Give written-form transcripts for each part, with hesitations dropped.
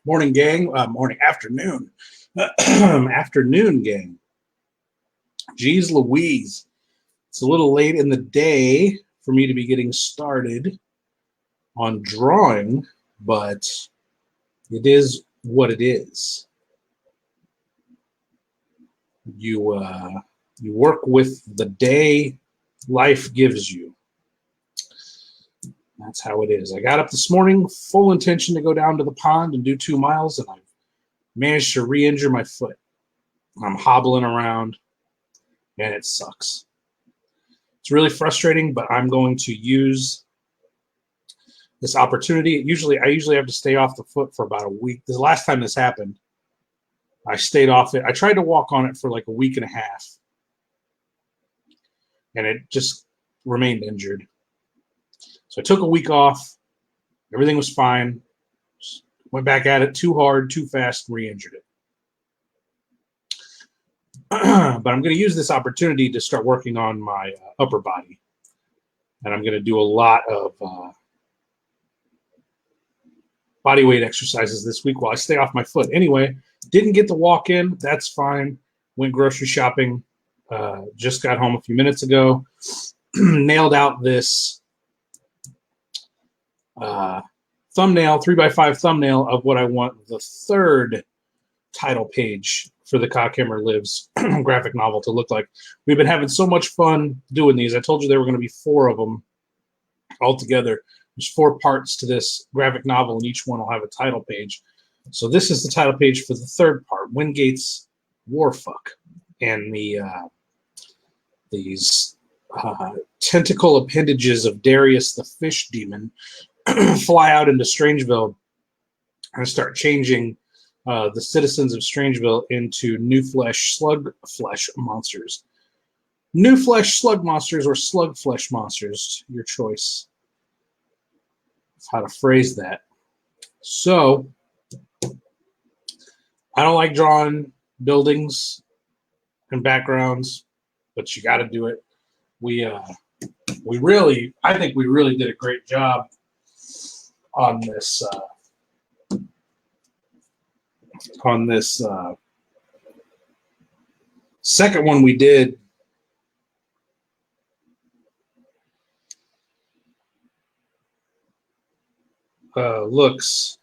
Morning, gang. Afternoon. Afternoon, gang. Geez Louise. It's a little late in the day for me to be getting started on drawing, but it is what it is. You work with the day life gives you. That's how it is. I got up this morning, full intention to go down to the pond and do 2 miles, and I managed to re-injure my foot. I'm hobbling around, and it sucks. It's really frustrating, but I'm going to use this opportunity. I usually have to stay off the foot for about a week. The last time this happened, I stayed off it. I tried to walk on it for like a week and a half, and it just remained injured. So I took a week off. Everything was fine. Just went back at it too hard, too fast, and re-injured it. But I'm going to use this opportunity to start working on my upper body. And I'm going to do a lot of body weight exercises this week while I stay off my foot. Anyway, didn't get the walk in. That's fine. Went grocery shopping. Just got home a few minutes ago. Nailed out this thumbnail, 3x5 thumbnail of what I want the third title page for the COCKHAMMER Lives graphic novel to look like. We've been having so much fun doing these. I told you there were going to be 4 of them altogether. There's 4 parts to this graphic novel, and each one will have a title page. So this is the title page for the third part, Wingate's Warfuck, and these tentacle appendages of Darius the Fish Demon fly out into Strangeville and start changing the citizens of Strangeville into new flesh slug flesh monsters. New flesh slug monsters or slug flesh monsters, your choice of how to phrase that. So I don't like drawing buildings and backgrounds, but you got to do it. I think we really did a great job on this second one we did. Looks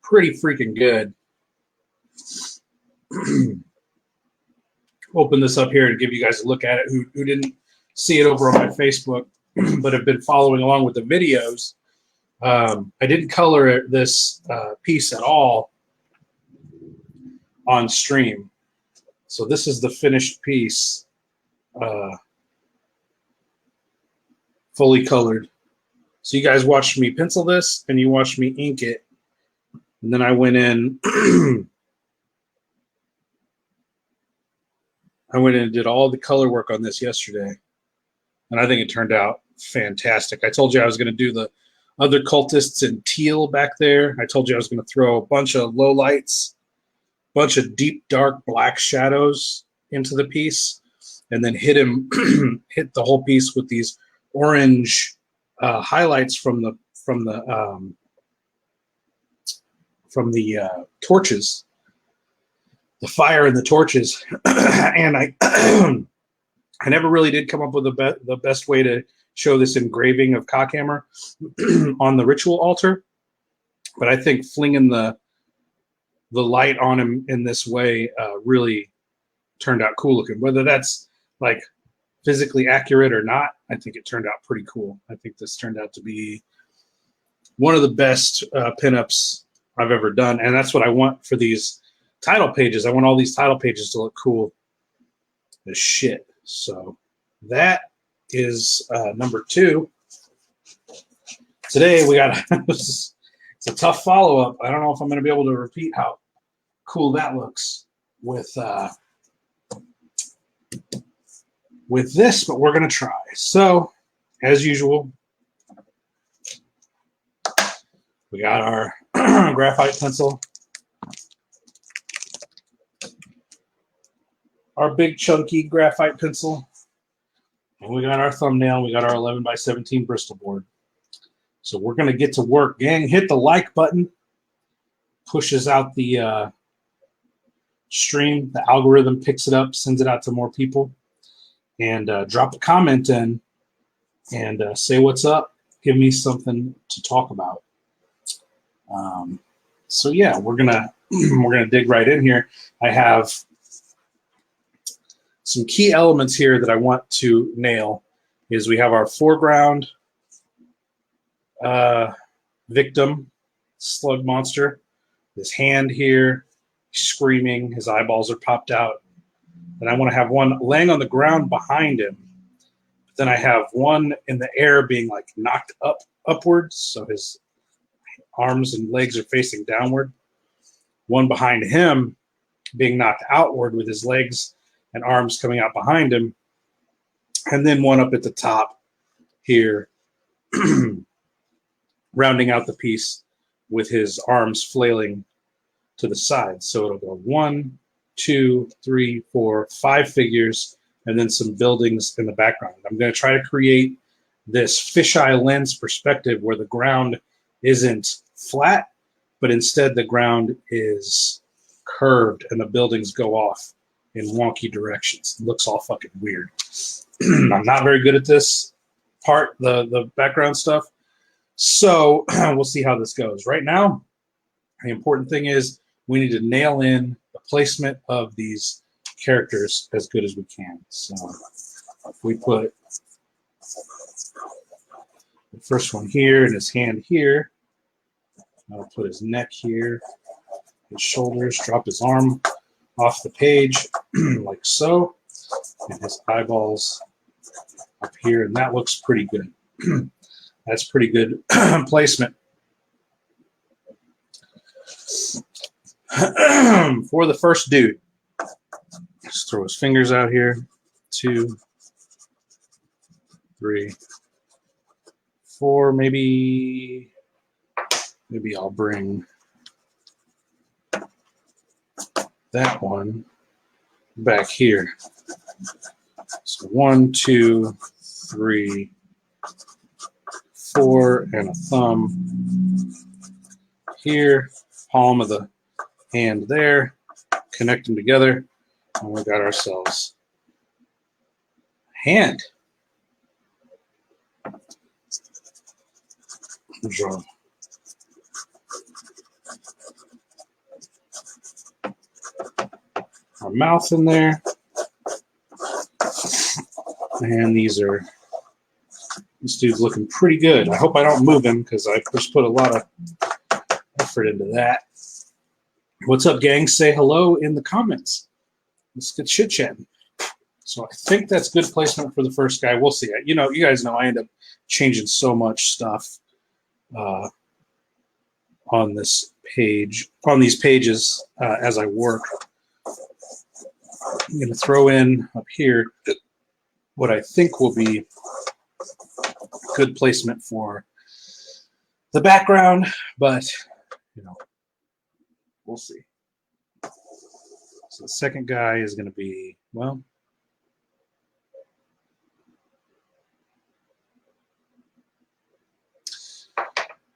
pretty freaking good. Open this up here and give you guys a look at it who didn't see it over on my Facebook but have been following along with the videos. I didn't color this piece at all on stream. So this is the finished piece, fully colored. So you guys watched me pencil this and you watched me ink it. And then I went in and did all the color work on this yesterday. And I think it turned out fantastic. I told you I was going to do the other cultists in teal back there. I told you I was going to throw a bunch of low lights, a bunch of deep, dark, black shadows into the piece, and then hit the whole piece with these orange highlights from the torches, the fire and the torches. And I never really did come up with the best way to show this engraving of Cockhammer on the ritual altar, but I think flinging the light on him in this way really turned out cool looking. Whether that's like physically accurate or not, I think it turned out pretty cool. I think this turned out to be one of the best pinups I've ever done, and that's what I want for these title pages. I want all these title pages to look cool as shit. So that is number 2. Today we got it's a tough follow-up. I don't know if I'm going to be able to repeat how cool that looks with this, but we're going to try. So as usual, we got our graphite pencil, our big chunky graphite pencil, and we got our thumbnail. We got our 11x17 Bristol board. So we're going to get to work, gang. Hit the like button. Pushes out the stream. The algorithm picks it up, sends it out to more people. And drop a comment in and say what's up. Give me something to talk about. So yeah, we're gonna dig right in here. I have some key elements here that I want to nail. Is we have our foreground victim, slug monster. His hand here, screaming. His eyeballs are popped out. And I want to have one laying on the ground behind him. Then I have one in the air being like knocked upwards, so his arms and legs are facing downward. One behind him being knocked outward with his legs and arms coming out behind him. And then one up at the top here, rounding out the piece with his arms flailing to the side. So it'll go 1, 2, 3, 4, 5 figures, and then some buildings in the background. I'm going to try to create this fisheye lens perspective where the ground isn't flat, but instead the ground is curved and the buildings go off in wonky directions. It looks all fucking weird. I'm not very good at this part, the background stuff. So we'll see how this goes. Right now, the important thing is we need to nail in the placement of these characters as good as we can. So if we put the first one here and his hand here, I'll put his neck here, his shoulders, drop his arm off the page like so, and his eyeballs up here, and that looks pretty good. That's pretty good placement. For the first dude, just throw his fingers out here. 2, 3, 4. Maybe I'll bring that one back here. So 1, 2, 3, 4, and a thumb here, palm of the hand there, connect them together, and we got ourselves a hand. Draw our mouth in there, and this dude's looking pretty good. I hope I don't move him because I just put a lot of effort into that. What's up, gang? Say hello in the comments. Let's get chit chatting. So I think that's good placement for the first guy. We'll see. You know, you guys know I end up changing so much stuff on this page, on these pages as I work. I'm going to throw in up here what I think will be good placement for the background, but you know, we'll see. So the second guy is going to be, well,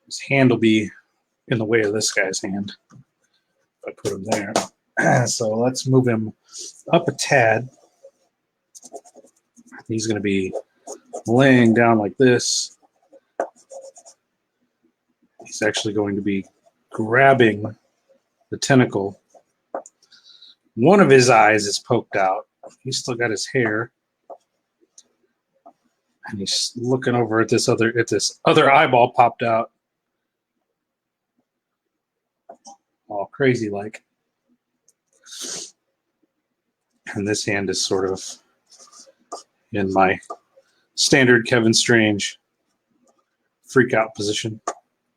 his hand will be in the way of this guy's hand if I put him there. So let's move him up a tad. He's going to be laying down like this. He's actually going to be grabbing the tentacle. One of his eyes is poked out. He's still got his hair. And he's looking over at this other eyeball popped out. All crazy like. And this hand is sort of in my standard Kevin Strange freak out position.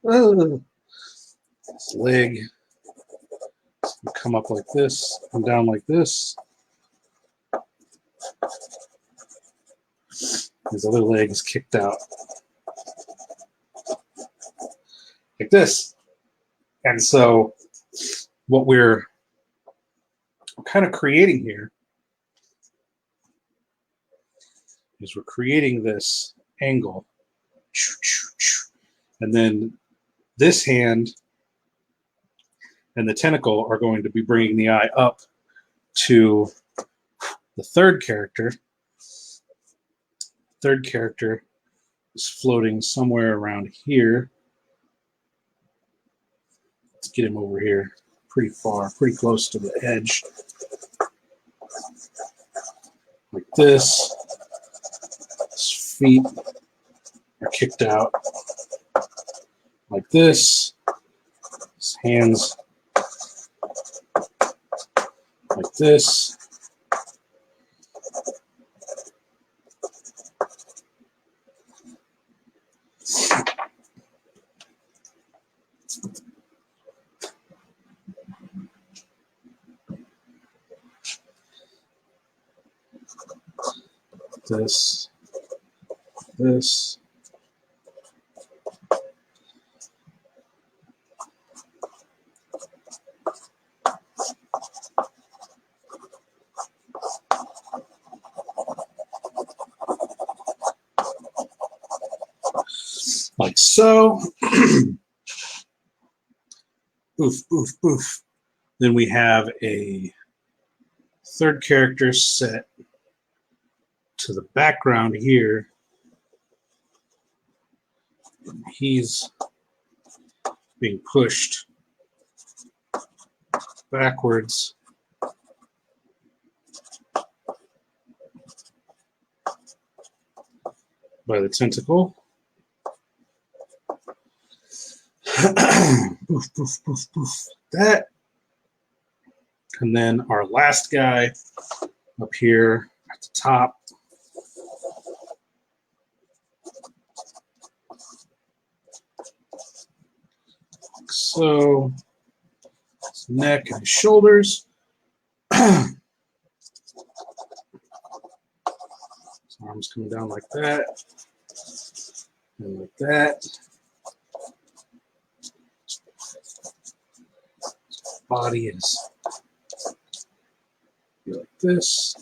His leg come up like this, come down like this. His other leg is kicked out like this. And so what we're kind of creating here is we're creating this angle And then this hand and the tentacle are going to be bringing the eye up to the third character. Third character is floating somewhere around here. Let's get him over here pretty far, pretty close to the edge. Like this. His feet are kicked out. Like this. His hands like this. This. Like so. Oof, oof, oof. Then we have a third character set to the background here. He's being pushed backwards by the tentacle. Poof, poof, poof, poof. That. And then our last guy up here at the top. Like so. His neck and his shoulders. His arms coming down like that. And like that. Body is like this.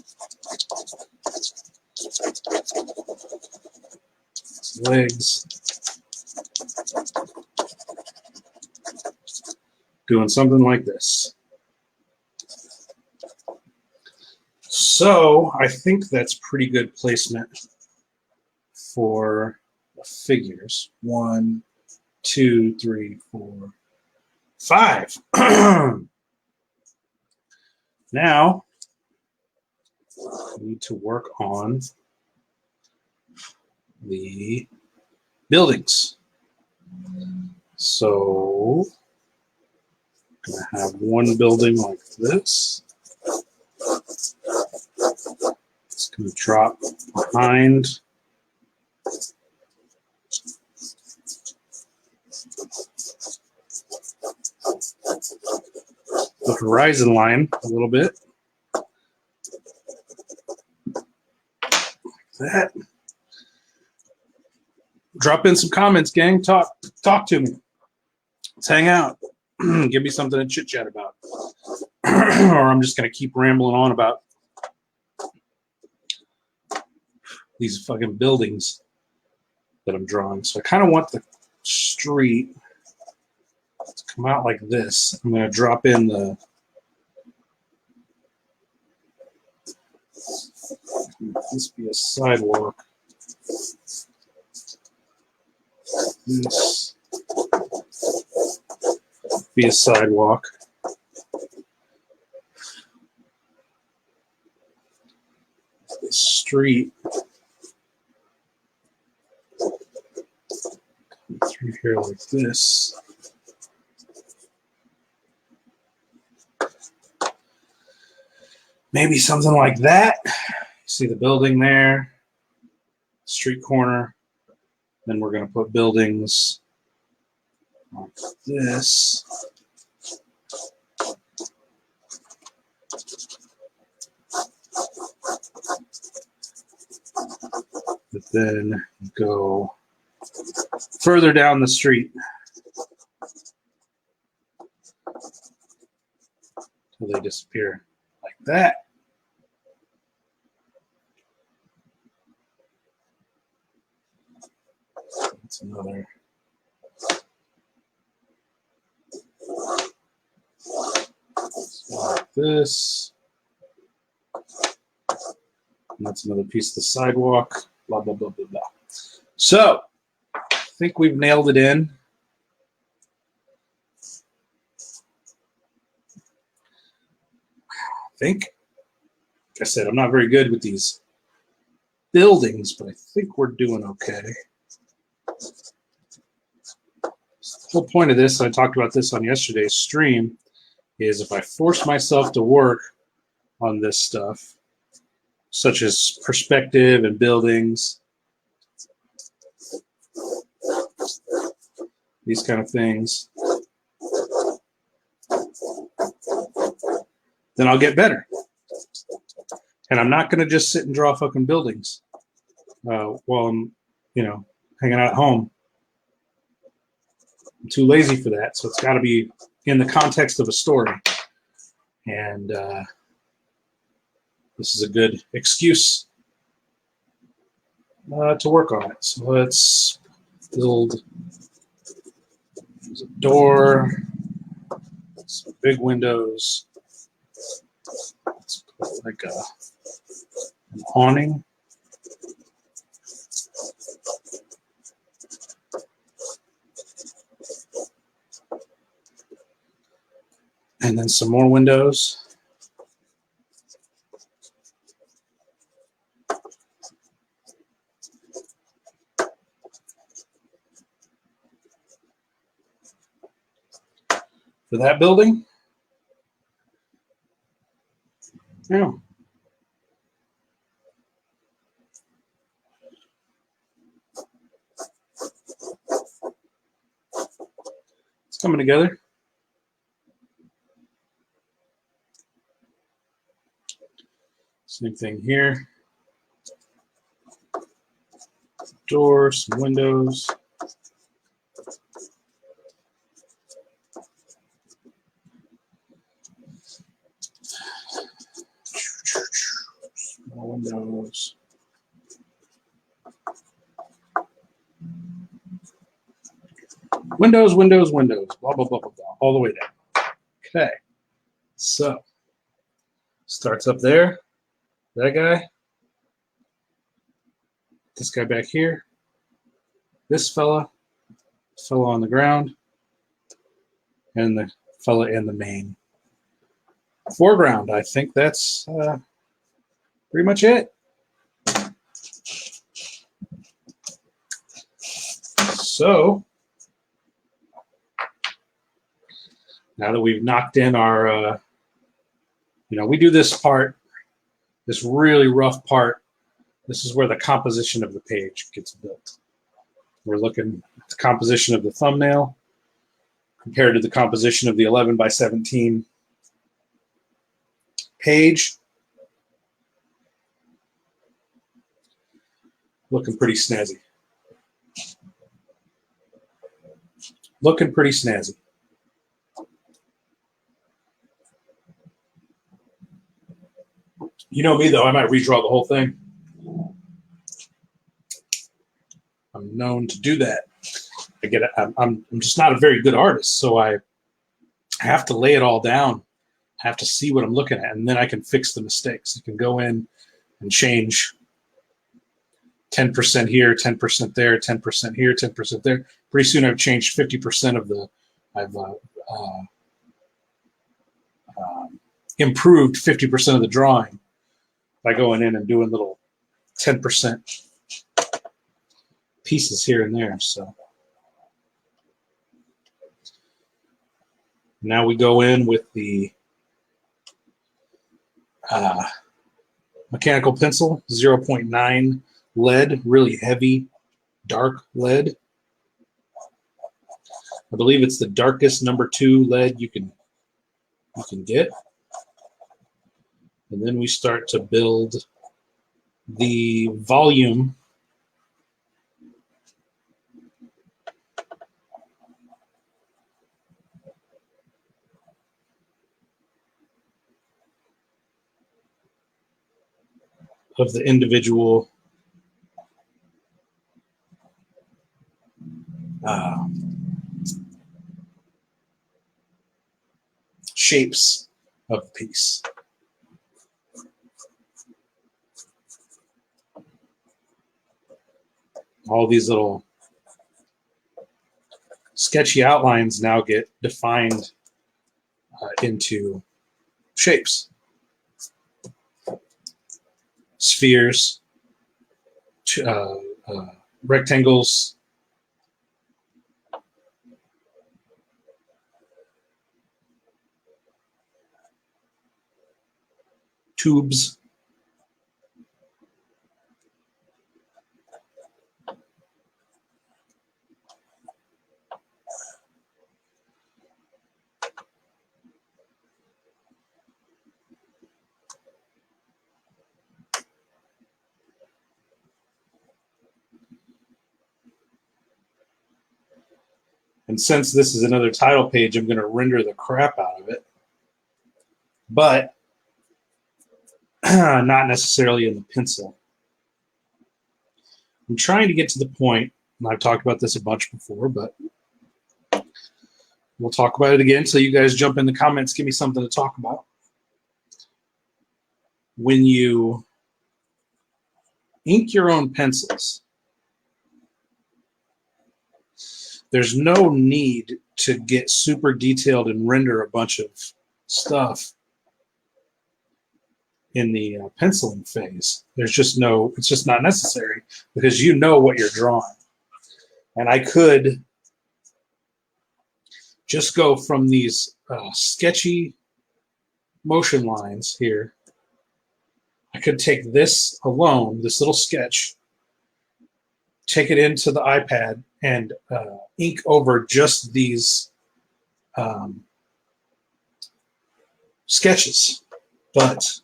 His legs doing something like this. So I think that's pretty good placement for the figures. 1, 2, 3, 4, 5. Now, we need to work on the buildings. So, I'm going to have one building like this. It's going to drop behind the horizon line a little bit. Like that. Drop in some comments, gang. Talk to me. Let's hang out. Give me something to chit chat about. Or I'm just going to keep rambling on about these fucking buildings that I'm drawing. So I kind of want the street to come out like this. I'm going to drop in the this be a sidewalk. This be a sidewalk. The street through here like this. Maybe something like that. See the building there, street corner. Then we're going to put buildings like this. But then go further down the street till they disappear like that. That's another this. And that's another piece of the sidewalk. Blah, blah, blah, blah, blah. So, I think we've nailed it in. I think. Like I said, I'm not very good with these buildings, but I think we're doing okay. The whole point of this, I talked about this on yesterday's stream, is if I force myself to work on this stuff, such as perspective and buildings, these kind of things, then I'll get better. And I'm not going to just sit and draw fucking buildings while I'm, hanging out at home. I'm too lazy for that, so it's got to be in the context of a story. And this is a good excuse to work on it. So let's build a door, some big windows. Let's put like an awning. And then some more windows. For that building. Yeah. It's coming together. Same thing here. Doors, some windows. Small windows. Windows, windows, windows. Blah, blah, blah, blah, blah. All the way down. Okay. So, starts up there. That guy. This guy back here. This fella. Fella on the ground. And the fella in the main foreground. I think that's pretty much it. So, now that we've knocked in our, we do this part, this really rough part. This is where the composition of the page gets built. We're looking at the composition of the thumbnail compared to the composition of the 11 by 17 page. Looking pretty snazzy. Looking pretty snazzy. You know me, though. I might redraw the whole thing. I'm known to do that. I'm just not a very good artist, so I have to lay it all down. I have to see what I'm looking at, and then I can fix the mistakes. I can go in and change 10% here, 10% there, 10% here, 10% there. Pretty soon I've changed 50% of the, I've improved 50% of the drawing by going in and doing little 10% pieces here and there. So now we go in with the mechanical pencil, 0.9 lead, really heavy, dark lead. I believe it's the darkest number 2 lead you can get. And then we start to build the volume of the individual shapes of the piece. All these little sketchy outlines now get defined into shapes. Spheres, rectangles, tubes. And since this is another title page, I'm going to render the crap out of it. But not necessarily in the pencil. I'm trying to get to the point, and I've talked about this a bunch before, but we'll talk about it again so you guys jump in the comments, give me something to talk about. When you ink your own pencils, there's no need to get super detailed and render a bunch of stuff in the penciling phase. There's just no, it's just not necessary because you know what you're drawing. And I could just go from these sketchy motion lines here. I could take this alone, this little sketch, take it into the iPad and ink over just these sketches. But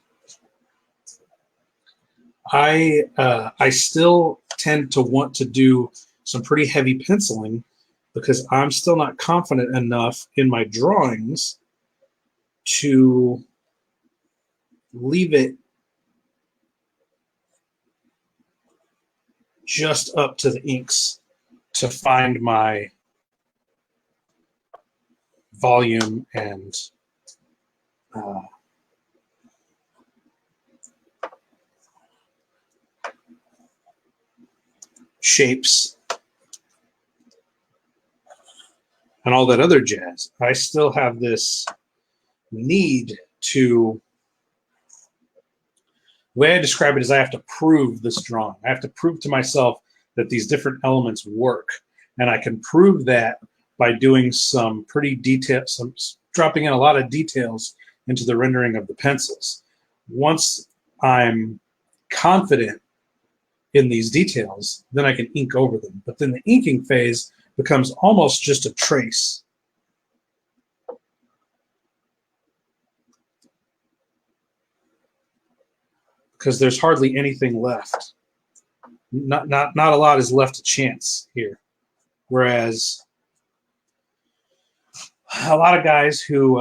I still tend to want to do some pretty heavy penciling because I'm still not confident enough in my drawings to leave it just up to the inks to find my volume and shapes and all that other jazz. I still have this need to, the way I describe it is I have to prove this drawing. I have to prove to myself that these different elements work. And I can prove that by doing some pretty detailed, dropping in a lot of details into the rendering of the pencils. Once I'm confident in these details, then I can ink over them. But then the inking phase becomes almost just a trace. Because there's hardly anything left. Not a lot is left to chance here. Whereas a lot of guys who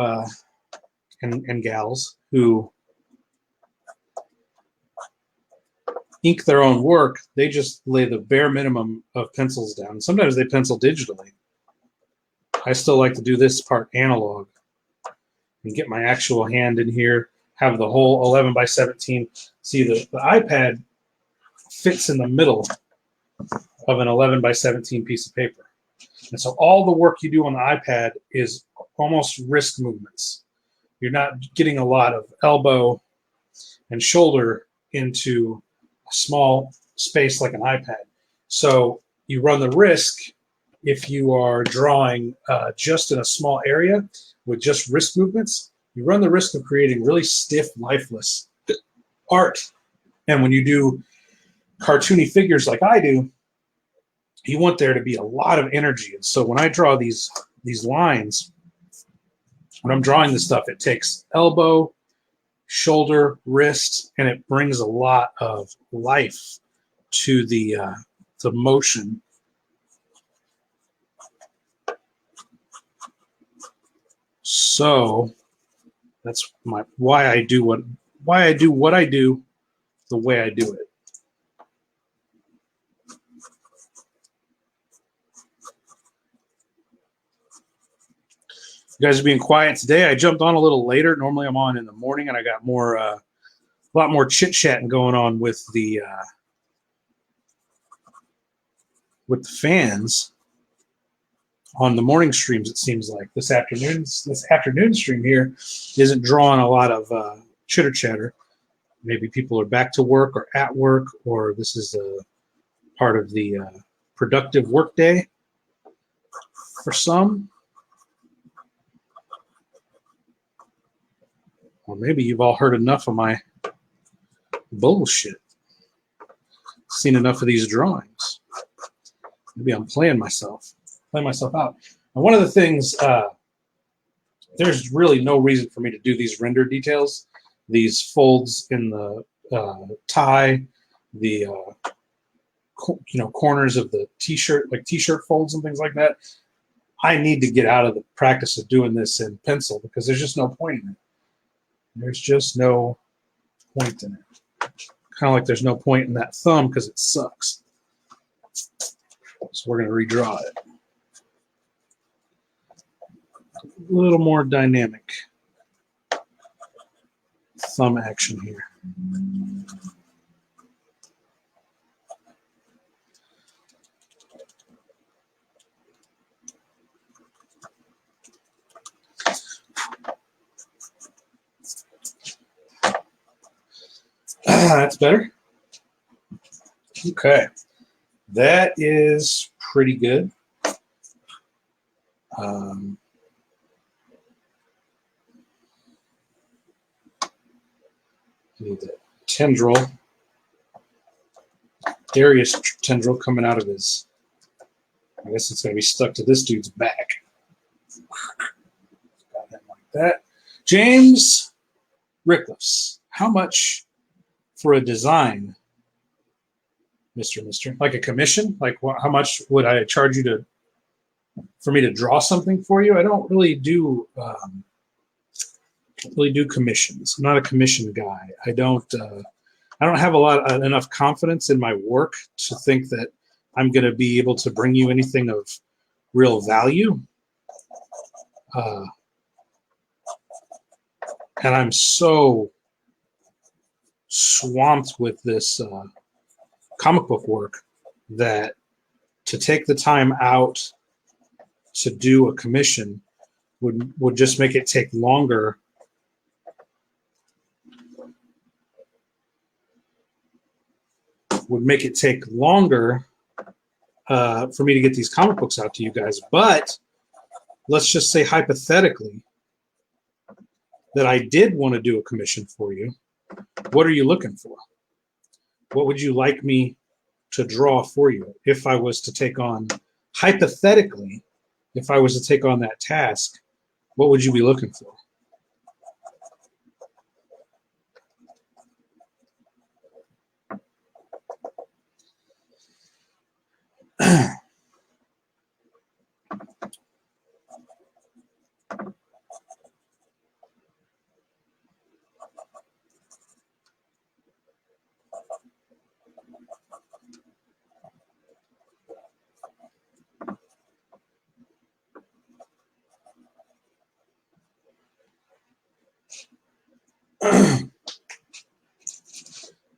and gals who ink their own work, they just lay the bare minimum of pencils down. Sometimes they pencil digitally. I still like to do this part analog and get my actual hand in here, have the whole 11 by 17. See, the iPad fits in the middle of an 11 by 17 piece of paper. And so all the work you do on the iPad is almost wrist movements. You're not getting a lot of elbow and shoulder into a small space like an iPad. So you run the risk, if you are drawing just in a small area with just wrist movements, you run the risk of creating really stiff, lifeless art. And when you do cartoony figures like I do, you want there to be a lot of energy. And so when I draw these lines, when I'm drawing this stuff, it takes elbow, shoulder, wrist, and it brings a lot of life to the motion. So that's why I do what I do the way I do it. You guys are being quiet today. I jumped on a little later. Normally I'm on in the morning, and I got more, a lot more chit-chatting going on with the fans on the morning streams. It seems like this afternoon stream here isn't drawing a lot of chitter chatter. Maybe people are back to work or at work, or this is a part of the productive work day for some. Or maybe you've all heard enough of my bullshit, seen enough of these drawings. Maybe I'm playing myself out. And one of the things, there's really no reason for me to do these render details, these folds in the tie, the corners of the t-shirt, like t-shirt folds and things like that. I need to get out of the practice of doing this in pencil because there's just no point in it. There's just no point in it. Kind of like there's no point in that thumb because it sucks. So we're going to redraw it. A little more dynamic thumb action here. That's better. Okay. That is pretty good. Need the tendril, Darius tendril coming out of his, I guess it's going to be stuck to this dude's back. Got him like that. James Rickless, how much for a design, Mister? Like a commission? Like how much would I charge you for me to draw something for you? I don't really do commissions. I'm not a commission guy. I don't have enough confidence in my work to think that I'm going to be able to bring you anything of real value. And I'm so swamped with this comic book work that to take the time out to do a commission would just make it take longer. Would make it take longer for me to get these comic books out to you guys. But let's just say hypothetically that I did want to do a commission for you. What are you looking for? What would you like me to draw for you if I was to take on, hypothetically, if I was to take on that task, what would you be looking for?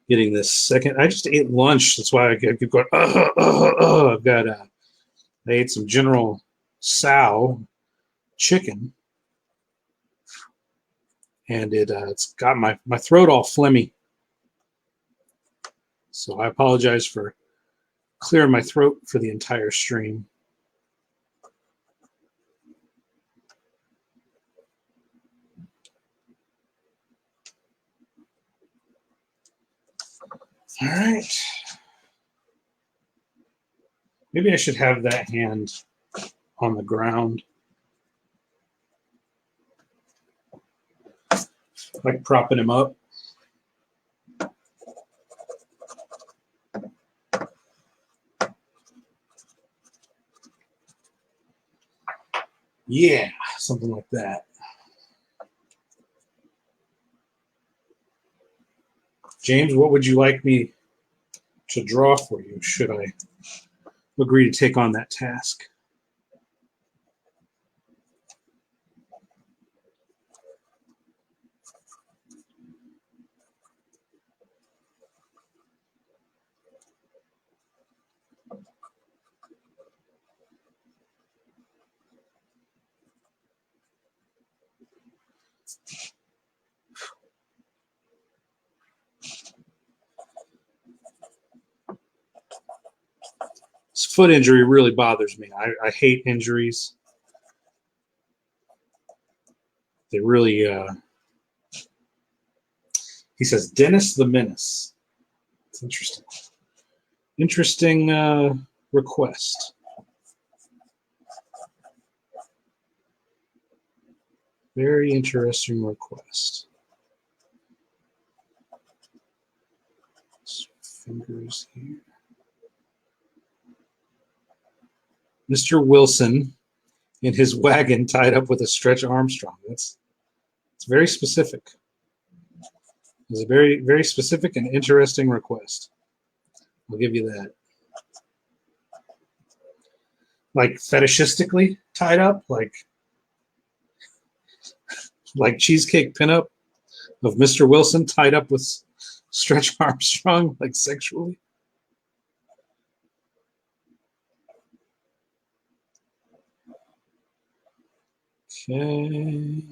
Getting this second. I just ate lunch. That's why I keep going. I've got. I ate some General Tso chicken, and it's got my throat all phlegmy. So I apologize for clearing my throat for the entire stream. All right. Maybe I should have that hand on the ground, like propping him up. Yeah, something like that. James, what would you like me to draw for you should I agree to take on that task? foot injury really bothers me. I hate injuries. They really, he says, Dennis the Menace. It's interesting. Interesting request. Very interesting request. Fingers here. Mr. Wilson in his wagon tied up with a Stretch Armstrong. It's very specific. It's a very, very specific and interesting request. I'll give you that. Like fetishistically tied up, like cheesecake pinup of Mr. Wilson tied up with Stretch Armstrong, like sexually. Okay.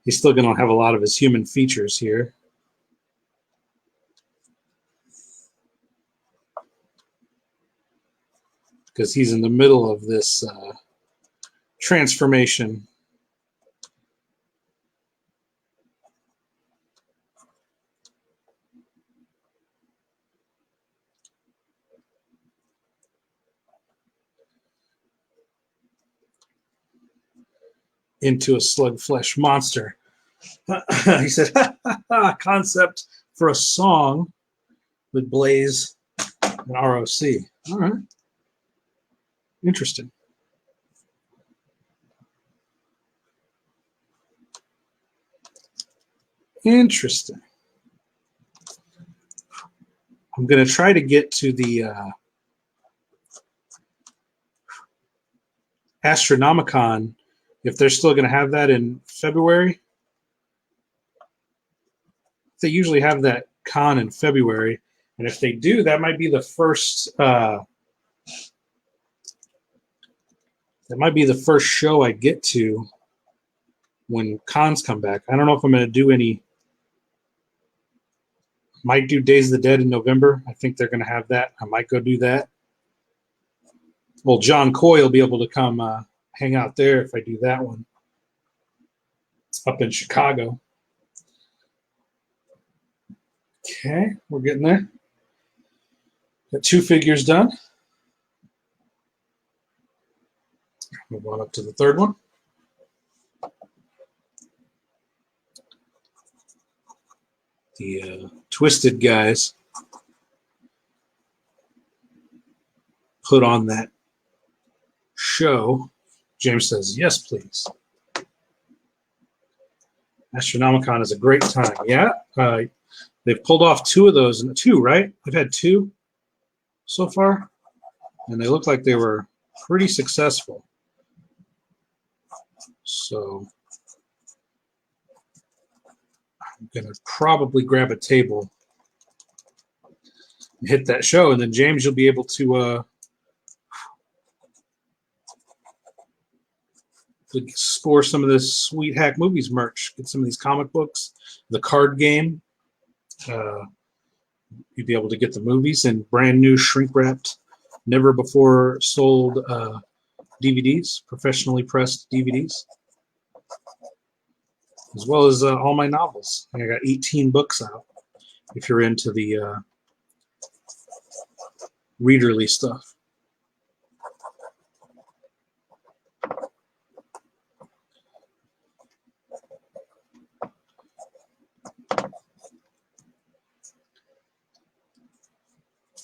He's still going to have a lot of his human features here. Because he's in the middle of this transformation. Into a slug flesh monster. He said, concept for a song with Blaze and ROC. All right. Interesting. Interesting. I'm going to try to get to the Astronomicon, if they're still going to have that in February. They usually have that con in February, and if they do, that might be the first show I get to when cons come back. I don't know if I'm going to do any. Might do Days of the Dead in November. I think they're going to have that. I might go do that. Well, John Coy will be able to come hang out there if I do that one up in Chicago. Okay, we're getting there. Got 2 figures done. Move on up to the 3rd one. The Twisted guys put on that show. James says, yes, please. Astronomicon is a great time. Yeah, they've pulled off 2 of those. 2, right? I've had 2 so far, and they look like they were pretty successful. So I'm going to probably grab a table and hit that show, and then James, you'll be able to score some of this Sweet Hack Movies merch, get some of these comic books, the card game. You'd be able to get the movies and brand new shrink-wrapped, never-before sold DVDs, professionally pressed DVDs, as well as all my novels. I got 18 books out if you're into the readerly stuff.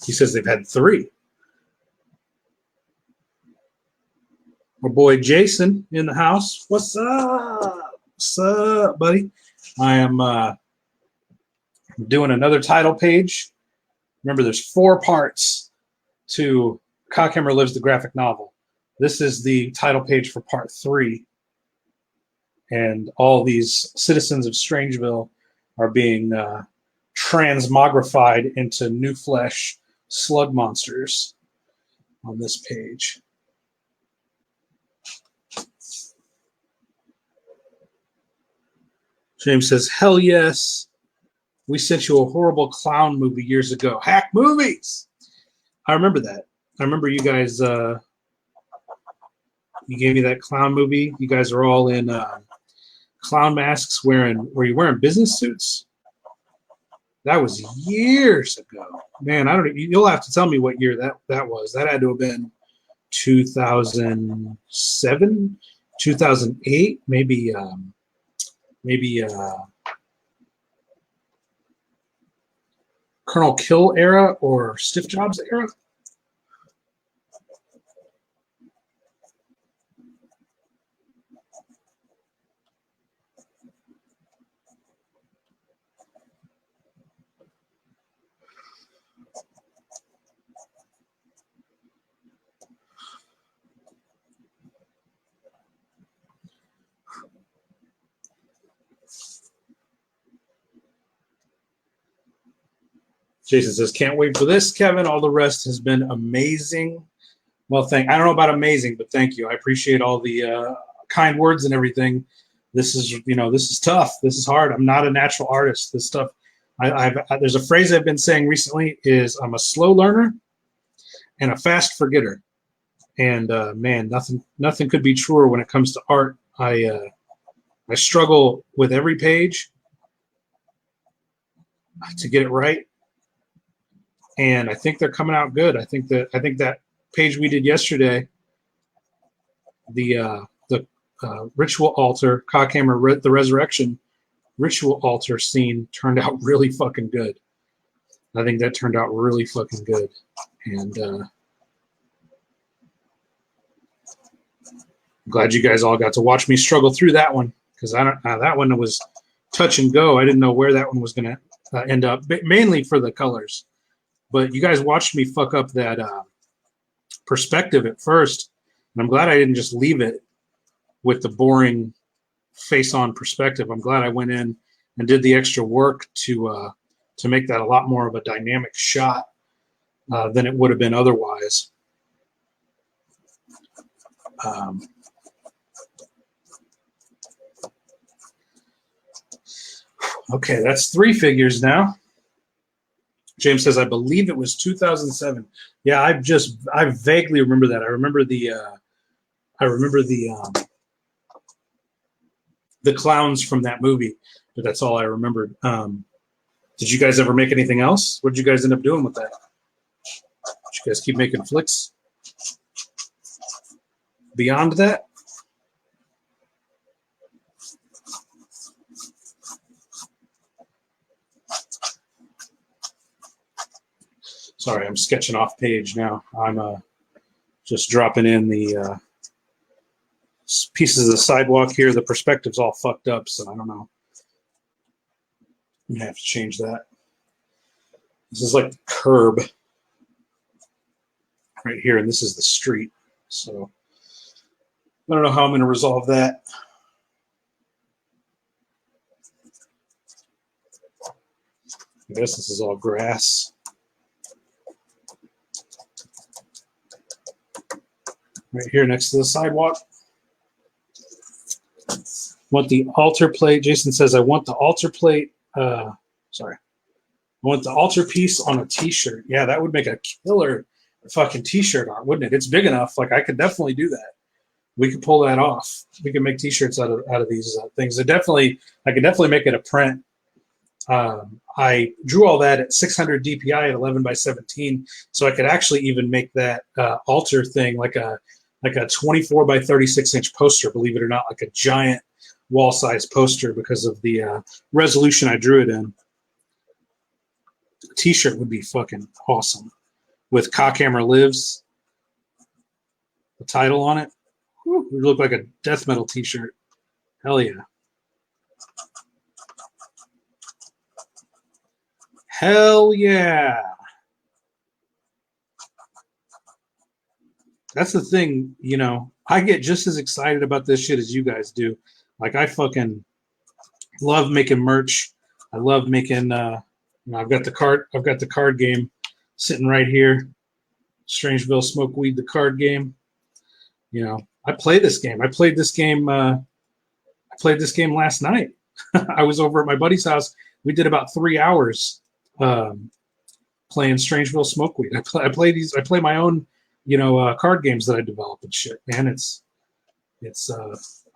He says they've had 3. My boy Jason in the house. What's up? What's up, buddy? I am doing another title page. Remember, there's 4 parts to Cockhammer Lives, the graphic novel. This is the title page for part 3. And all these citizens of Strangeville are being transmogrified into new flesh slug monsters on this page. James says, hell yes. We sent you a horrible clown movie years ago. Hack movies. I remember that. I remember you guys. You gave me that clown movie. You guys are all in clown masks, were you wearing business suits? That was years ago, man. I don't. You'll have to tell me what year that was. That had to have been 2007, 2008, maybe Colonel Kill era or Stiff Jobs era. Jason says, can't wait for this, Kevin. All the rest has been amazing. Well, I don't know about amazing, but thank you. I appreciate all the kind words and everything. This is, this is tough. This is hard. I'm not a natural artist. This stuff, there's a phrase I've been saying recently is I'm a slow learner and a fast forgetter. And man, nothing could be truer when it comes to art. I struggle with every page to get it right. And I think they're coming out good. I think that page we did yesterday, the ritual altar, Cockhammer, the resurrection ritual altar scene turned out really fucking good. I think that turned out really fucking good. And I'm glad you guys all got to watch me struggle through that one, because that one was touch and go. I didn't know where that one was going to end up, mainly for the colors. But you guys watched me fuck up that perspective at first, and I'm glad I didn't just leave it with the boring face-on perspective. I'm glad I went in and did the extra work to make that a lot more of a dynamic shot than it would have been otherwise. Okay, that's 3 figures now. James says, I believe it was 2007. Yeah, I vaguely remember that. I remember the clowns from that movie, but that's all I remembered. Did you guys ever make anything else? What did you guys end up doing with that? Did you guys keep making flicks beyond that? Sorry, I'm sketching off page now. I'm just dropping in the pieces of the sidewalk here. The perspective's all fucked up, so I don't know. I'm gonna have to change that. This is like the curb right here, and this is the street. So I don't know how I'm gonna resolve that. I guess this is all grass. Right here next to the sidewalk. Want the altar plate. Jason says, I want the altar plate. I want the altar piece on a t-shirt. Yeah, that would make a killer fucking t-shirt art, wouldn't it? It's big enough. Like, I could definitely do that. We could pull that off. We could make t-shirts out of these things. I could definitely make it a print. I drew all that at 600 DPI at 11 by 17, so I could actually even make that altar thing like a 24 by 36 inch poster, believe it or not, like a giant wall size poster because of the resolution I drew it in. A t-shirt would be fucking awesome with Cockhammer Lives, the title on it. Whew, it would look like a death metal t-shirt. Hell yeah. Hell yeah. That's the thing, I get just as excited about this shit as you guys do. Like, I fucking love making merch. I love making I've got the card game sitting right here. Strangeville Smoke Weed, the card game. I play this game. I played this game last night. I was over at my buddy's house. we did about 3 hours playing Strangeville Smokeweed. I play my own, card games that I develop and shit. Man, it's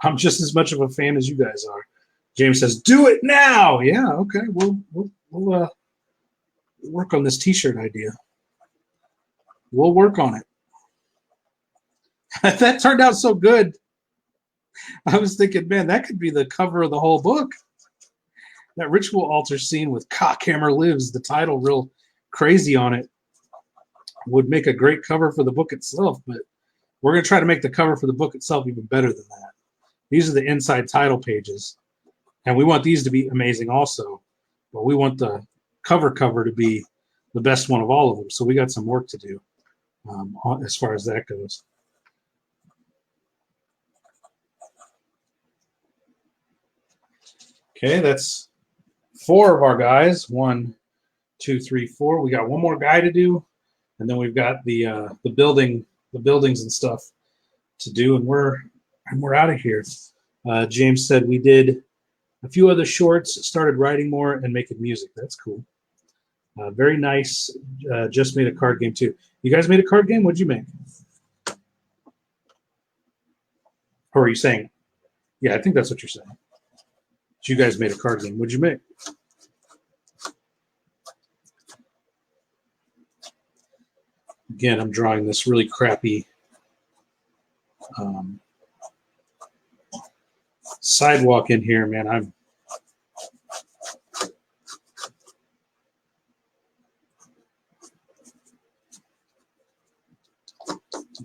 I'm just as much of a fan as you guys are. James says, "Do it now." Yeah, okay. We'll work on this T-shirt idea. We'll work on it. That turned out so good. I was thinking, man, that could be the cover of the whole book. That ritual altar scene with "COCKHAMMER Lives," the title real crazy on it, would make a great cover for the book itself. But we're going to try to make the cover for the book itself even better than that. These are the inside title pages. And we want these to be amazing also. But we want the cover to be the best one of all of them. So we got some work to do as far as that goes. Okay, that's 4 of our guys. 1, 2, 3, 4. We got one more guy to do, and then we've got the buildings and stuff to do, and we're out of here. James said we did a few other shorts, started writing more, and making music. That's cool. Very nice. Just made a card game too. You guys made a card game? What'd you make? Or are you saying? Yeah, I think that's what you're saying. You guys made a card game. What'd you make? Again, I'm drawing this really crappy sidewalk in here, man. I'm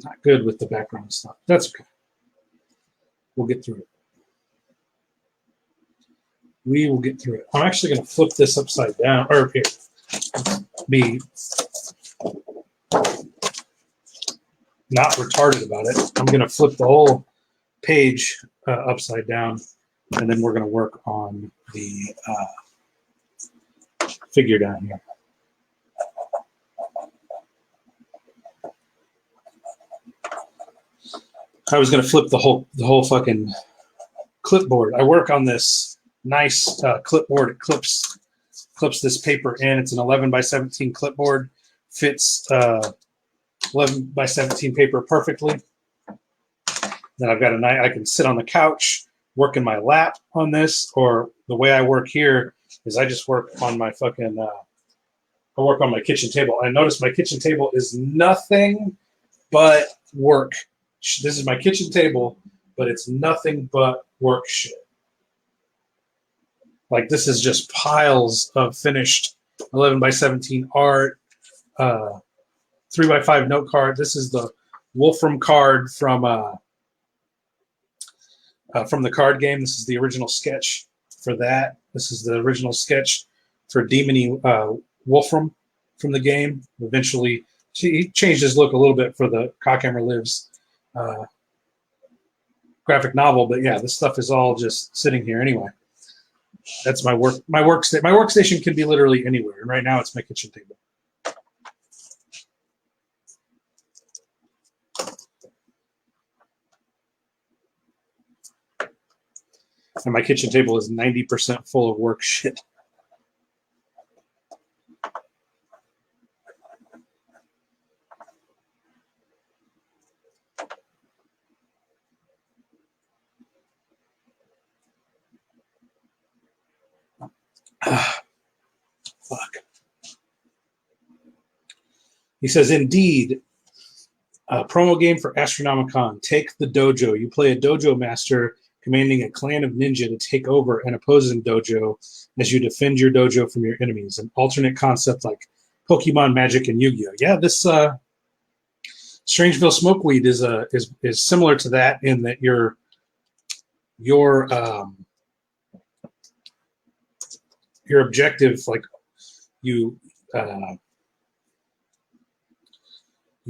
not good with the background stuff. That's okay. We'll get through it. We will get through it. I'm actually going to flip this upside down, or here, be not retarded about it. I'm going to flip the whole page upside down, and then we're going to work on the figure down here. I was going to flip the whole fucking clipboard. I work on this nice clipboard. It clips this paper in. It's an 11 by 17 clipboard. Fits 11 by 17 paper perfectly. Then I've got I can sit on the couch, work in my lap on this, or the way I work here is I just work on my fucking, I work on my kitchen table. I notice my kitchen table is nothing but work. This is my kitchen table, but it's nothing but work shit. Like, this is just piles of finished 11 by 17 art, 3 by 5 note card. This is the Wolfram card from the card game. This is the original sketch for that. This is the original sketch for Demony Wolfram from the game. Eventually, he changed his look a little bit for the COCKHAMMER Lives graphic novel. But yeah, this stuff is all just sitting here anyway. That's my work. My workstation can be literally anywhere, and right now it's my kitchen table. And my kitchen table is 90% full of work shit. Fuck. He says, indeed, a promo game for Astronomicon. Take the dojo. You play a dojo master commanding a clan of ninja to take over an opposing dojo as you defend your dojo from your enemies. An alternate concept like Pokemon, Magic, and Yu-Gi-Oh! Yeah, this Strangeville Smokeweed is similar to that in that your objective, like you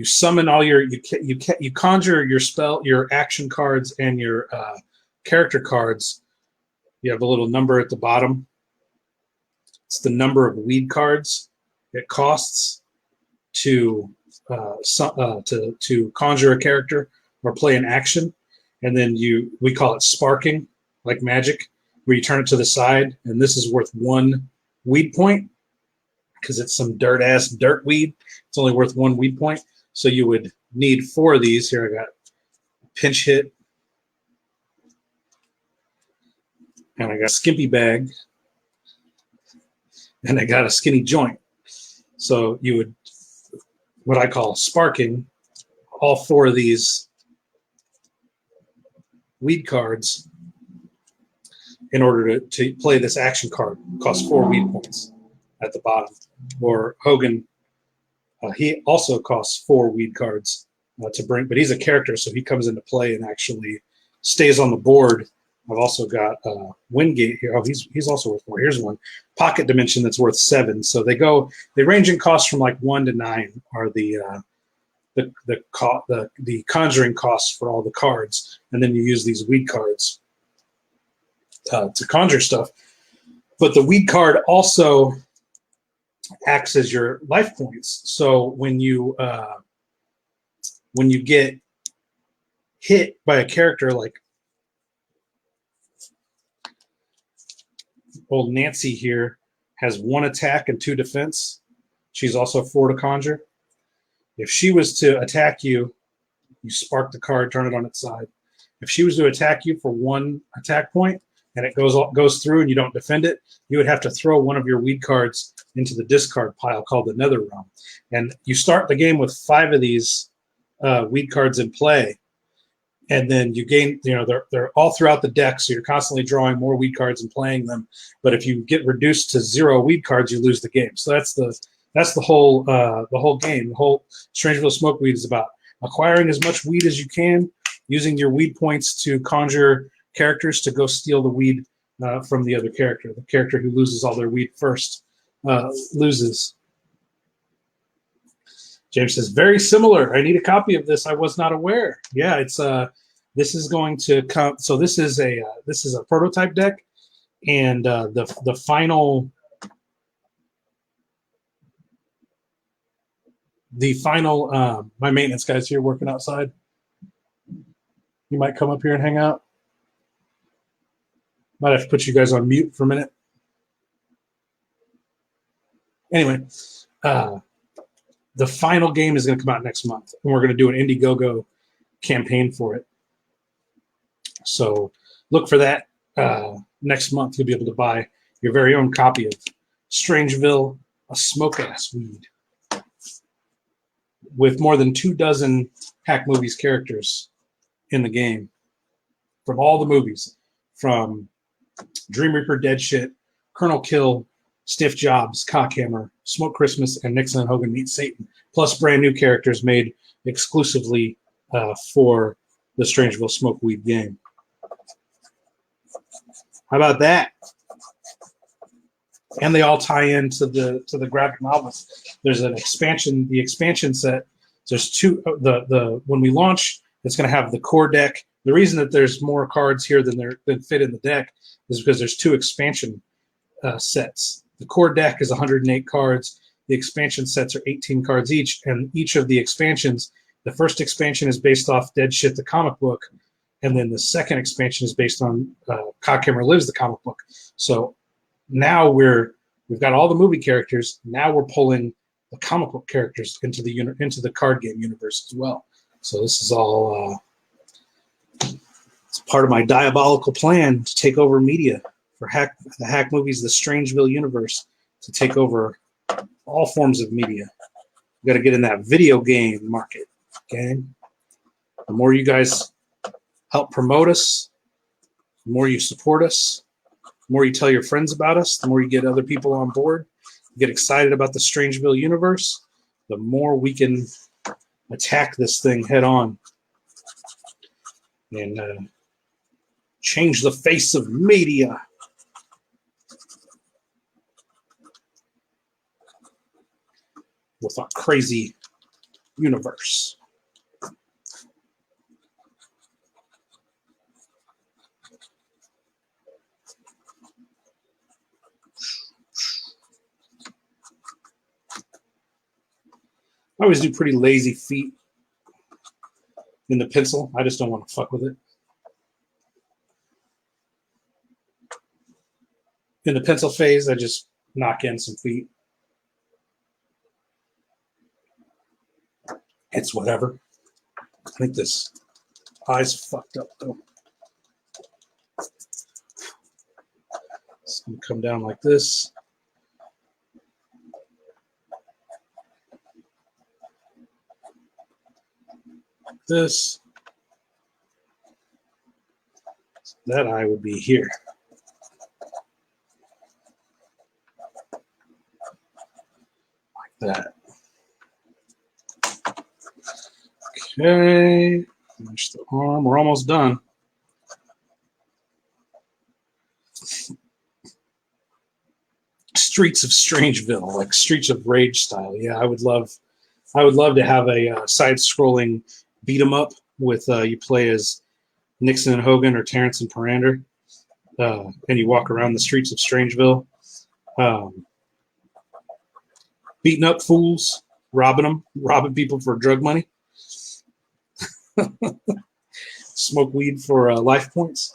summon all your you conjure your spell, your action cards, and your character cards. You have a little number at the bottom. It's the number of weed cards it costs to conjure a character or play an action, and then we call it sparking, like Magic, where you turn it to the side, and this is worth 1 weed point because it's some dirt-ass dirt weed. It's only worth 1 weed point. So you would need 4 of these. Here I got pinch hit. And I got a skimpy bag. And I got a skinny joint. So you would, what I call sparking, all 4 of these weed cards in order to play this action card. It costs 4 weed points at the bottom. Or Hogan, he also costs 4 weed cards to bring, but he's a character, so he comes into play and actually stays on the board. I've also got Wingate here. Oh, he's also worth 4. Here's one. Pocket Dimension that's worth 7. So they range in cost from like 1 to 9 are the conjuring costs for all the cards, and then you use these weed cards to conjure stuff. But the weed card also acts as your life points. So when you get hit by a character like old Nancy here has 1 attack and 2 defense. She's also 4 to conjure. If she was to attack you, you spark the card, turn it on its side. If she was to attack you for 1 attack point and it goes through and you don't defend it, you would have to throw one of your weed cards into the discard pile called the Nether Realm. And you start the game with 5 of these weed cards in play. And then you gain, they're all throughout the deck, so you're constantly drawing more weed cards and playing them. But if you get reduced to 0 weed cards, you lose the game. So that's the whole game. The whole Strangeville Smokeweed is about acquiring as much weed as you can, using your weed points to conjure characters to go steal the weed from the other character. The character who loses all their weed first loses. James says, very similar. I need a copy of this. I was not aware. Yeah, it's this is going to come. So this is a prototype deck, and the final my maintenance guy's here working outside. You might come up here and hang out. Might have to put you guys on mute for a minute. Anyway, the final game is going to come out next month, and we're going to do an Indiegogo campaign for it. So look for that next month. You'll be able to buy your very own copy of Strangeville, a smoke-ass weed, with more than 24 Hack Movies characters in the game from all the movies, from Dream Reaper, Dead Shit, Colonel Kill, Stiff Jobs, Cockhammer, Smoke Christmas, and Nixon and Hogan Meet Satan, plus brand new characters made exclusively for the Strangeville Smokeweed game. How about that? And they all tie into the graphic novels. There's an expansion, the expansion set. There's 2. When we launch, it's going to have the core deck. The reason that there's more cards here than fit in the deck is because there's 2 expansion sets. The core deck is 108 cards. The expansion sets are 18 cards each, and each of the expansions, the first expansion is based off Dead Shit, the comic book, and then the second expansion is based on Cockhammer Lives, the comic book. So now we've got all the movie characters. Now we're pulling the comic book characters into the card game universe as well. So this is all it's part of my diabolical plan to take over media for the Hack Movies, the Strangeville universe, to take over all forms of media. We've got to get in that video game market. Okay, the more you guys help promote us, the more you support us, the more you tell your friends about us, the more you get other people on board, get excited about the Strangeville universe, the more we can attack this thing head on and change the face of media. With our crazy universe. I always do pretty lazy feet in the pencil. I just don't want to fuck with it. In the pencil phase, I just knock in some feet. It's whatever. I think this eye's fucked up though. It's gonna come down like this. This. That eye would be here. Like that. Okay. Finish the arm. We're almost done. Streets of Strangeville, like Streets of Rage style. Yeah, I would love to have a side-scrolling beat 'em up with you play as Nixon and Hogan or Terrence and Parander, and you walk around the streets of Strangeville, beating up fools, robbing people for drug money, smoke weed for life points.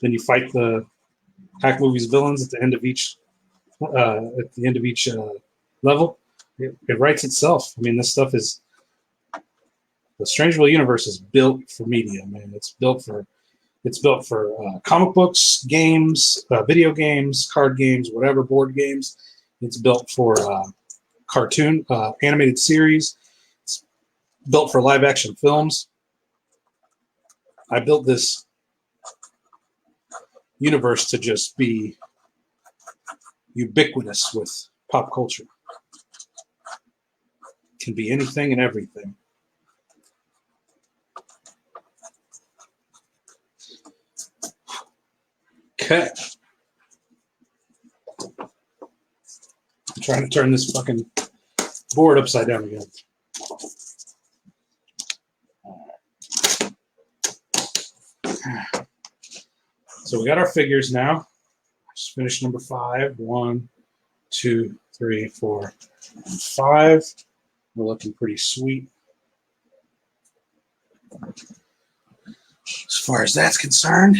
Then you fight the Hack Movies villains at the end of each level. It writes itself. I mean, this stuff is the Strangeville universe is built for media, man. It's built for comic books, games, video games, card games, whatever, board games. It's built for cartoon, animated series. It's built for live action films. I built this universe to just be ubiquitous with pop culture. It can be anything and everything. Okay. I'm trying to turn this fucking board upside down again. So we got our figures now. Just finished number 5. 1, 2, 3, 4, and 5. We're looking pretty sweet. As far as that's concerned.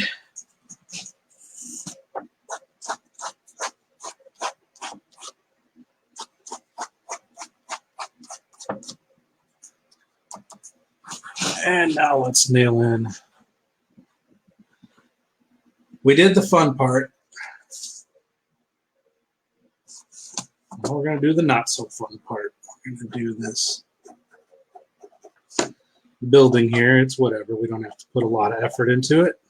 And now let's nail in. We did the fun part. Now we're going to do the not so fun part. We're going to do this building here. It's whatever. We don't have to put a lot of effort into it.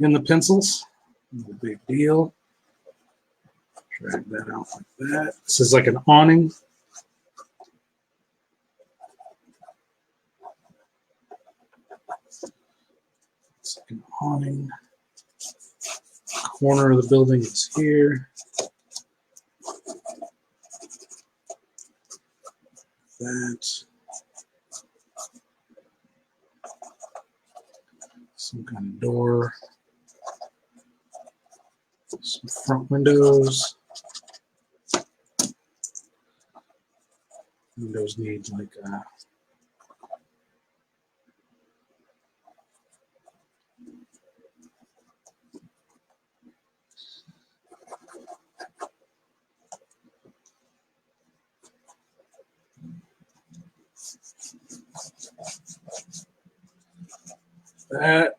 In the pencils. No big deal. Drag that out like that. This is like an awning. It's like an awning. Corner of the building is here. That. Some kind of door. Some front windows. Windows need like that.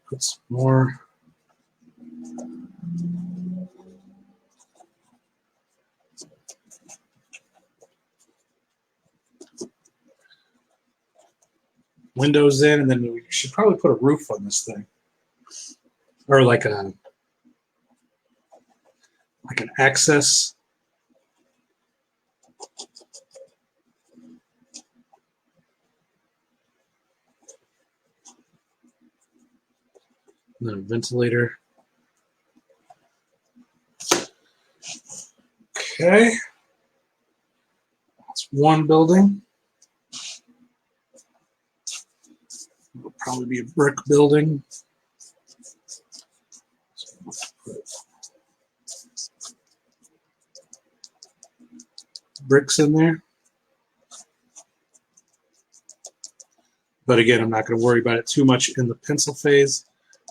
Put some more. Windows in, and then we should probably put a roof on this thing, or like an access. And then a ventilator. Okay, that's one building. It'll probably be a brick building. So let's put bricks in there. But again, I'm not going to worry about it too much in the pencil phase.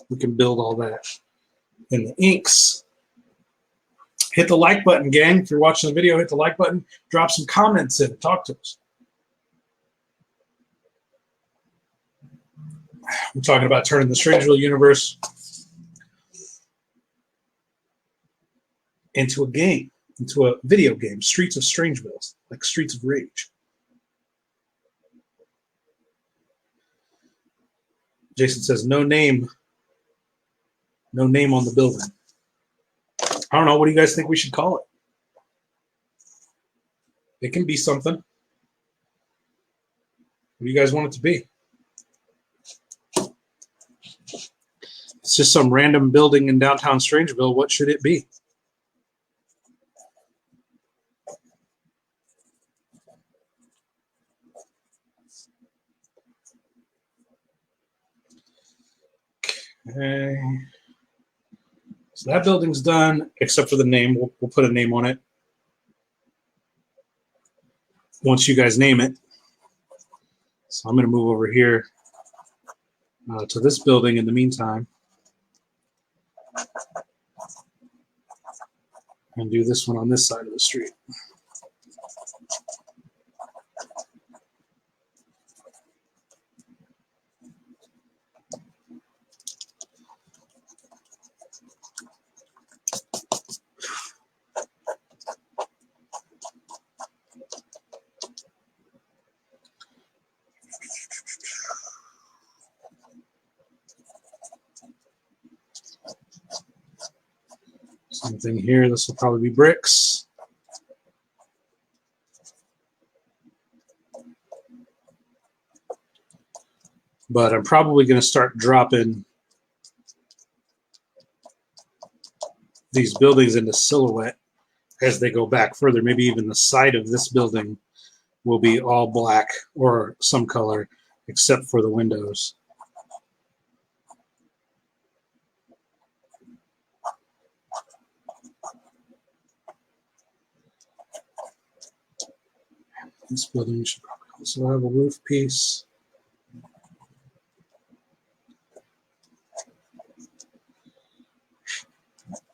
We can build all that in the inks. Hit the like button, gang. If you're watching the video, hit the like button. Drop some comments in. Talk to us. I'm talking about turning the Strangeville universe into a game, into a video game, Streets of Strangeville, like Streets of Rage. Jason says, no name on the building. I don't know. What do you guys think we should call it? It can be something. What do you guys want it to be? It's just some random building in downtown Strangeville. What should it be? Okay. So that building's done, except for the name. We'll put a name on it once you guys name it. So I'm going to move over here to this building in the meantime and do this one on this side of the street. Same thing here. This will probably be bricks. But I'm probably going to start dropping these buildings into silhouette as they go back further. Maybe even the side of this building will be all black or some color except for the windows. This building should probably also have a roof piece.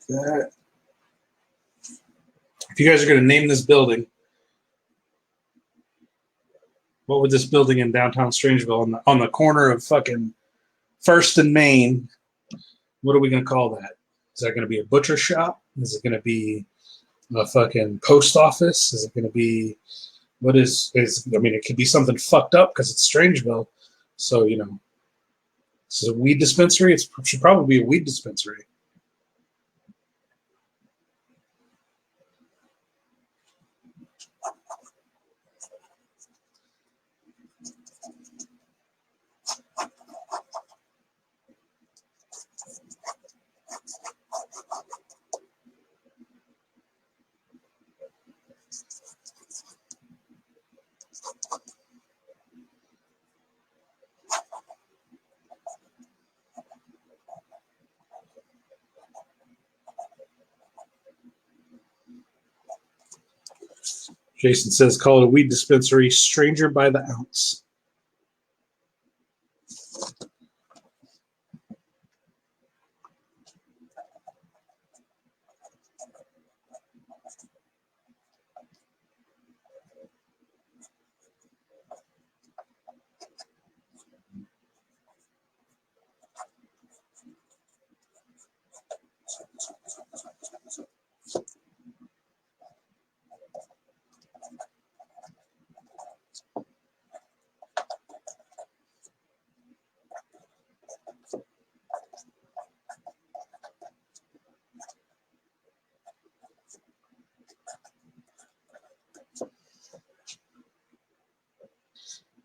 That. If you guys are going to name this building, what would this building in downtown Strangeville on the corner of fucking First and Main, what are we going to call that? Is that going to be a butcher shop? Is it going to be a fucking post office? Is it going to be, what is I mean, it could be something fucked up because it's Strangeville. So, you know, this is a weed dispensary. It should probably be a weed dispensary. Jason says, call it a weed dispensary, stranger by the ounce.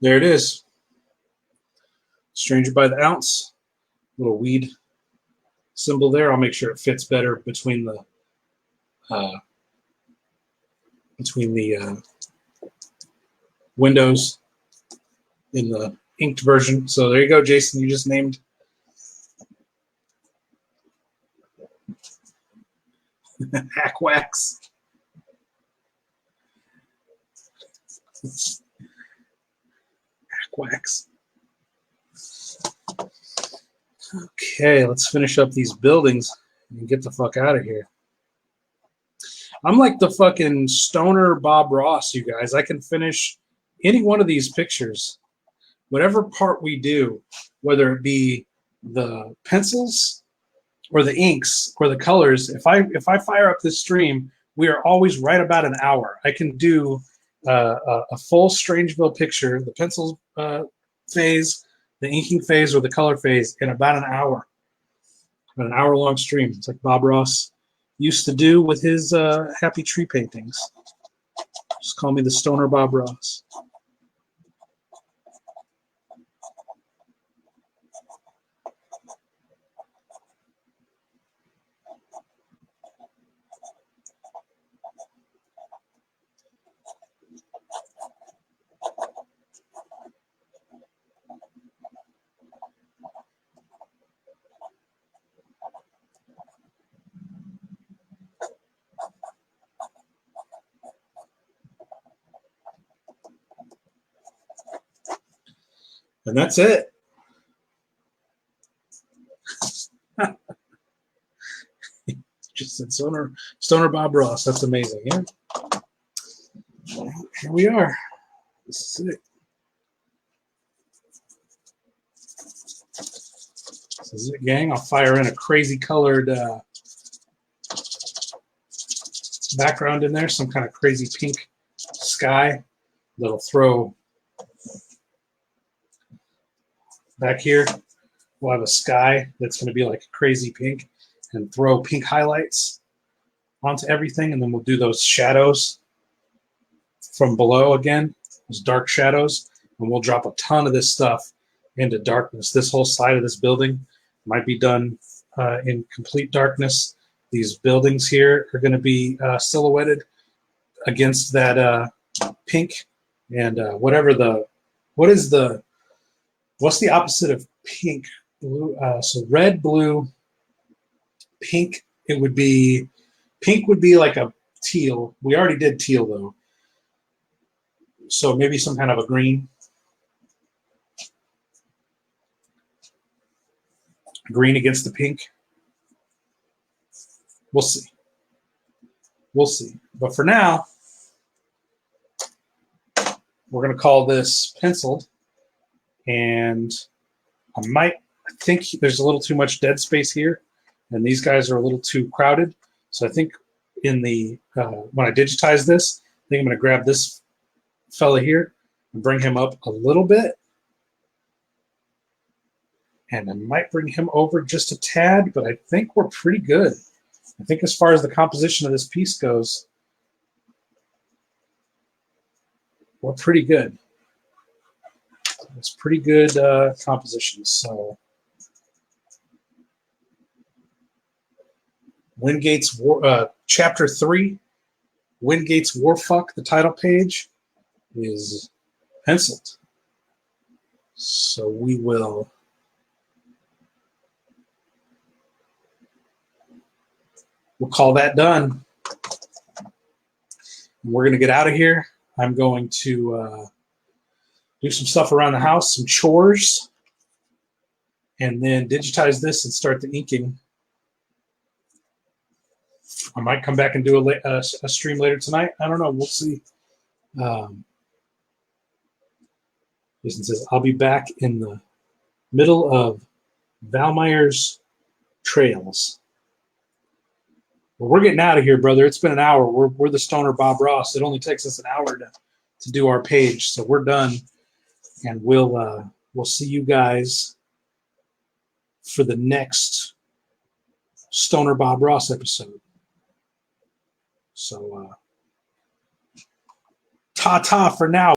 There it is. Stranger by the ounce. Little weed symbol there. I'll make sure it fits better between the windows in the inked version. So there you go, Jason. You just named Hack Wax. Wax. Okay, let's finish up these buildings. and get the fuck out of here. I'm like the fucking stoner Bob Ross, you guys. I can finish any one of these pictures, whatever part we do, whether it be the pencils or the inks or the colors. If I fire up this stream, we are always right about an hour. I can do a full Strangeville picture, the pencil phase, the inking phase, or the color phase in about an hour. An hour-long stream. It's like Bob Ross used to do with his happy tree paintings. Just call me the stoner Bob Ross. And that's it. Just said stoner Bob Ross. That's amazing. Yeah. Here we are. This is it. This is it, gang. I'll fire in a crazy colored background in there, some kind of crazy pink sky that'll throw back here. We'll have a sky that's going to be like crazy pink and throw pink highlights onto everything, and then we'll do those shadows from below again, those dark shadows, and we'll drop a ton of this stuff into darkness. This whole side of this building might be done in complete darkness. These buildings here are going to be silhouetted against that pink and what's the opposite of pink? Blue. So red, blue, pink. Pink would be like a teal. We already did teal though. So maybe some kind of a green. Green against the pink. We'll see. We'll see. But for now, we're going to call this penciled. And I think there's a little too much dead space here. And these guys are a little too crowded. So I think in the when I digitize this, I think I'm going to grab this fella here and bring him up a little bit. And I might bring him over just a tad, but I think we're pretty good. I think as far as the composition of this piece goes, we're pretty good. It's pretty good composition. So Wingate's War, Chapter 3, Wingate's Warfuck, the title page, is penciled. So we'll call that done. We're going to get out of here. I'm going to do some stuff around the house, some chores, and then digitize this and start the inking. I might come back and do a stream later tonight. I don't know. We'll see. Jason says, I'll be back in the middle of Valmeyer's Trails. Well, we're getting out of here, brother. It's been an hour. We're the stoner Bob Ross. It only takes us an hour to do our page, so we're done. And we'll see you guys for the next stoner Bob Ross episode. So ta-ta for now.